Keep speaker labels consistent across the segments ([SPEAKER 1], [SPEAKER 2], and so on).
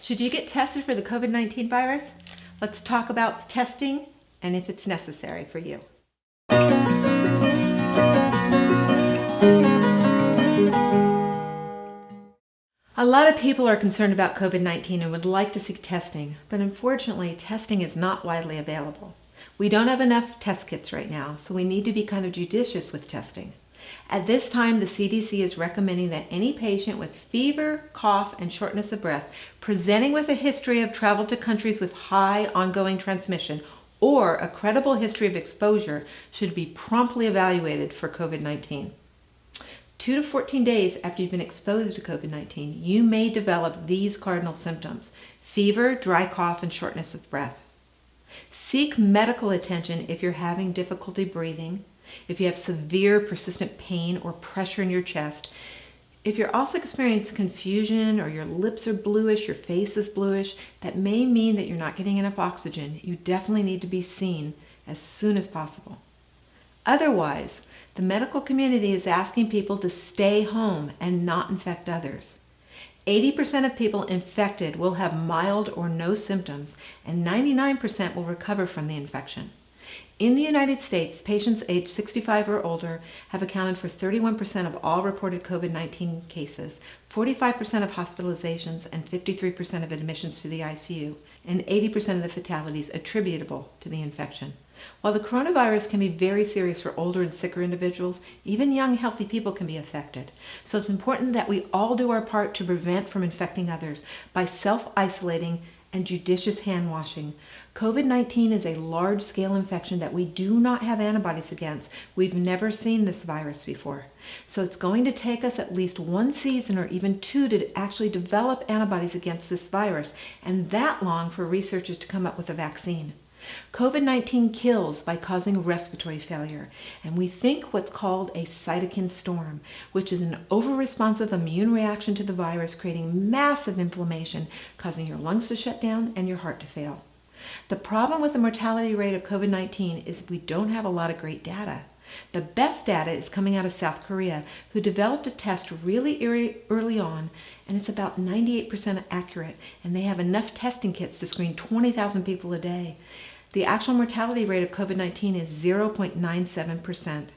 [SPEAKER 1] Should you get tested for the COVID-19 virus? Let's talk about the testing and if it's necessary for you. A lot of people are concerned about COVID-19 and would like to seek testing, but unfortunately, testing is not widely available. We don't have enough test kits right now, so we need to be kind of judicious with testing. At this time, the CDC is recommending that any patient with fever, cough, and shortness of breath presenting with a history of travel to countries with high ongoing transmission or a credible history of exposure should be promptly evaluated for COVID-19. 2 to 14 days after you've been exposed to COVID-19, you may develop these cardinal symptoms: fever, dry cough, and shortness of breath. Seek medical attention if you're having difficulty breathing, if you have severe persistent pain or pressure in your chest. If you're also experiencing confusion or your lips are bluish, your face is bluish, that may mean that you're not getting enough oxygen. You definitely need to be seen as soon as possible. Otherwise, the medical community is asking people to stay home and not infect others. 80% of people infected will have mild or no symptoms, and 99% will recover from the infection. In the United States, patients aged 65 or older have accounted for 31% of all reported COVID-19 cases, 45% of hospitalizations, and 53% of admissions to the ICU, and 80% of the fatalities attributable to the infection. While the coronavirus can be very serious for older and sicker individuals, even young, healthy people can be affected. So it's important that we all do our part to prevent from infecting others by self-isolating and judicious hand washing. COVID-19 is a large-scale infection that we do not have antibodies against. We've never seen this virus before. So it's going to take us at least one season or even two to actually develop antibodies against this virus, and that long for researchers to come up with a vaccine. COVID-19 kills by causing respiratory failure, and we think what's called a cytokine storm, which is an over-responsive immune reaction to the virus, creating massive inflammation, causing your lungs to shut down and your heart to fail. The problem with the mortality rate of COVID-19 is we don't have a lot of great data. The best data is coming out of South Korea, who developed a test really early on, and it's about 98% accurate, and they have enough testing kits to screen 20,000 people a day. The actual mortality rate of COVID-19 is 0.97%.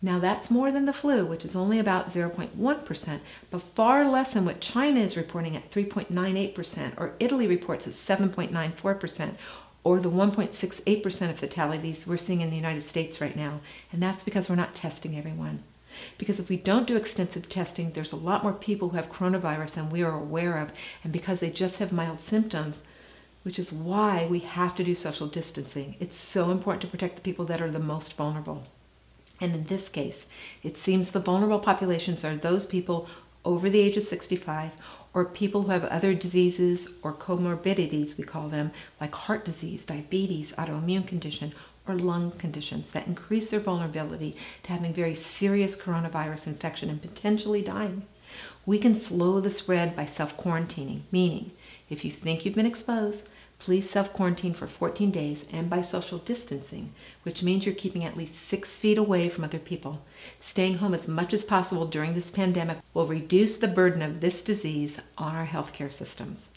[SPEAKER 1] Now that's more than the flu, which is only about 0.1%, but far less than what China is reporting at 3.98%, or Italy reports at 7.94%, or the 1.68% of fatalities we're seeing in the United States right now. And that's because we're not testing everyone. Because if we don't do extensive testing, there's a lot more people who have coronavirus than we are aware of, and because they just have mild symptoms, which is why we have to do social distancing. It's so important to protect the people that are the most vulnerable. And in this case, it seems the vulnerable populations are those people over the age of 65 or people who have other diseases or comorbidities, we call them, like heart disease, diabetes, autoimmune condition, or lung conditions that increase their vulnerability to having very serious coronavirus infection and potentially dying. We can slow the spread by self-quarantining, meaning if you think you've been exposed, please self-quarantine for 14 days and by social distancing, which means you're keeping at least 6 feet away from other people. Staying home as much as possible during this pandemic will reduce the burden of this disease on our healthcare systems.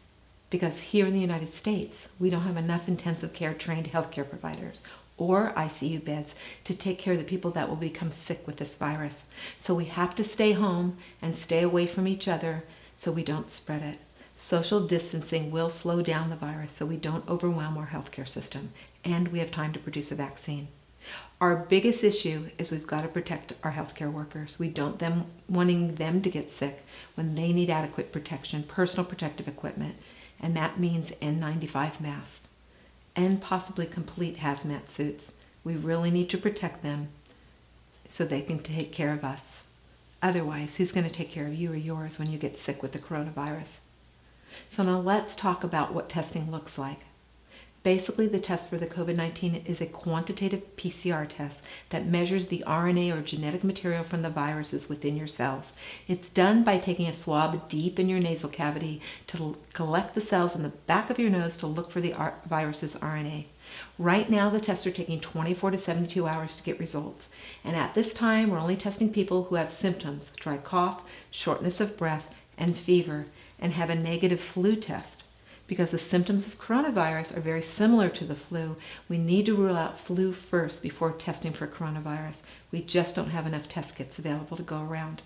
[SPEAKER 1] Because here in the United States, we don't have enough intensive care trained healthcare providers or ICU beds to take care of the people that will become sick with this virus. So we have to stay home and stay away from each other so we don't spread it. Social distancing will slow down the virus so we don't overwhelm our healthcare system, and we have time to produce a vaccine. Our biggest issue is we've got to protect our healthcare workers. We don't wanting them to get sick when they need adequate protection, personal protective equipment, and that means N95 masks and possibly complete hazmat suits. We really need to protect them so they can take care of us. Otherwise, who's going to take care of you or yours when you get sick with the coronavirus? So now let's talk about what testing looks like. Basically, the test for the COVID-19 is a quantitative PCR test that measures the RNA or genetic material from the viruses within your cells. It's done by taking a swab deep in your nasal cavity to collect the cells in the back of your nose to look for the virus's RNA. Right now, the tests are taking 24 to 72 hours to get results. And at this time, we're only testing people who have symptoms: dry cough, shortness of breath, and fever. and have a negative flu test. Because the symptoms of coronavirus are very similar to the flu, we need to rule out flu first before testing for coronavirus. We just don't have enough test kits available to go around.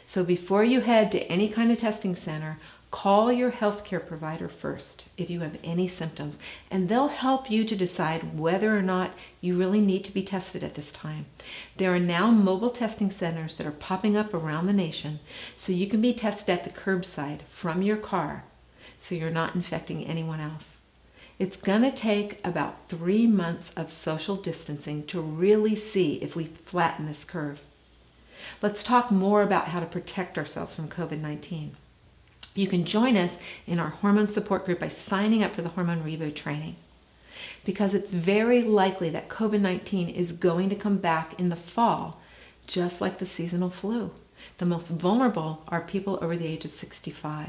[SPEAKER 1] So before you head to any kind of testing center, call your healthcare provider first if you have any symptoms, and they'll help you to decide whether or not you really need to be tested at this time. There are now mobile testing centers that are popping up around the nation, so you can be tested at the curbside from your car, so you're not infecting anyone else. It's going to take about 3 months of social distancing to really see if we flatten this curve. Let's talk more about how to protect ourselves from COVID-19. You can join us in our hormone support group by signing up for the Hormone Reboot training, because it's very likely that COVID-19 is going to come back in the fall, just like the seasonal flu. The most vulnerable are people over the age of 65.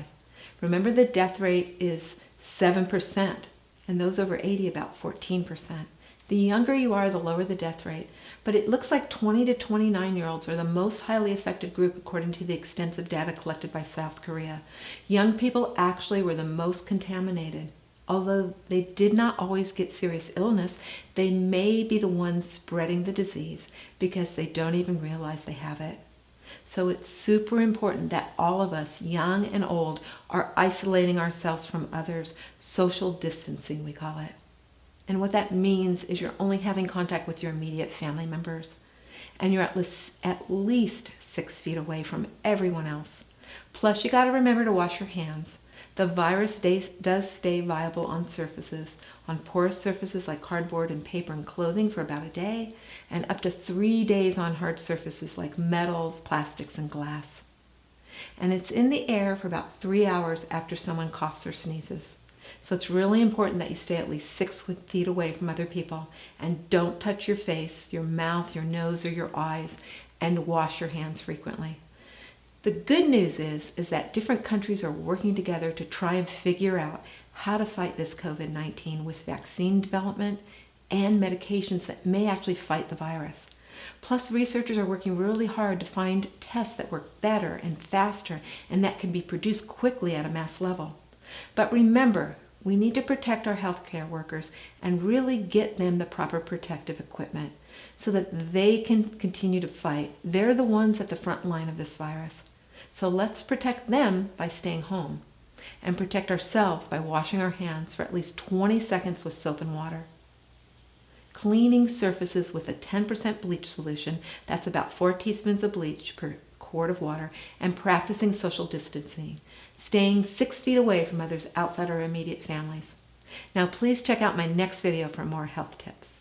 [SPEAKER 1] Remember, the death rate is 7%, and those over 80 about 14%. The younger you are, the lower the death rate. But it looks like 20 to 29-year-olds are the most highly affected group according to the extensive data collected by South Korea. Young people actually were the most contaminated. Although they did not always get serious illness, they may be the ones spreading the disease because they don't even realize they have it. So it's super important that all of us, young and old, are isolating ourselves from others, social distancing we call it. And what that means is you're only having contact with your immediate family members, and you're at least 6 feet away from everyone else. Plus, you got to remember to wash your hands. The virus does stay viable on surfaces, on porous surfaces like cardboard and paper and clothing for about a day, and up to 3 days on hard surfaces like metals, plastics, and glass. And it's in the air for about 3 hours after someone coughs or sneezes. So it's really important that you stay at least 6 feet away from other people, and don't touch your face, your mouth, your nose, or your eyes, and wash your hands frequently. The good news is that different countries are working together to try and figure out how to fight this COVID-19 with vaccine development and medications that may actually fight the virus. Plus, researchers are working really hard to find tests that work better and faster and that can be produced quickly at a mass level. But remember, we need to protect our healthcare workers and really get them the proper protective equipment so that they can continue to fight. They're the ones at the front line of this virus. So let's protect them by staying home, and protect ourselves by washing our hands for at least 20 seconds with soap and water. Cleaning surfaces with a 10% bleach solution, that's about 4 teaspoons of bleach per quart of water, and practicing social distancing, staying 6 feet away from others outside our immediate families. Now please check out my next video for more health tips.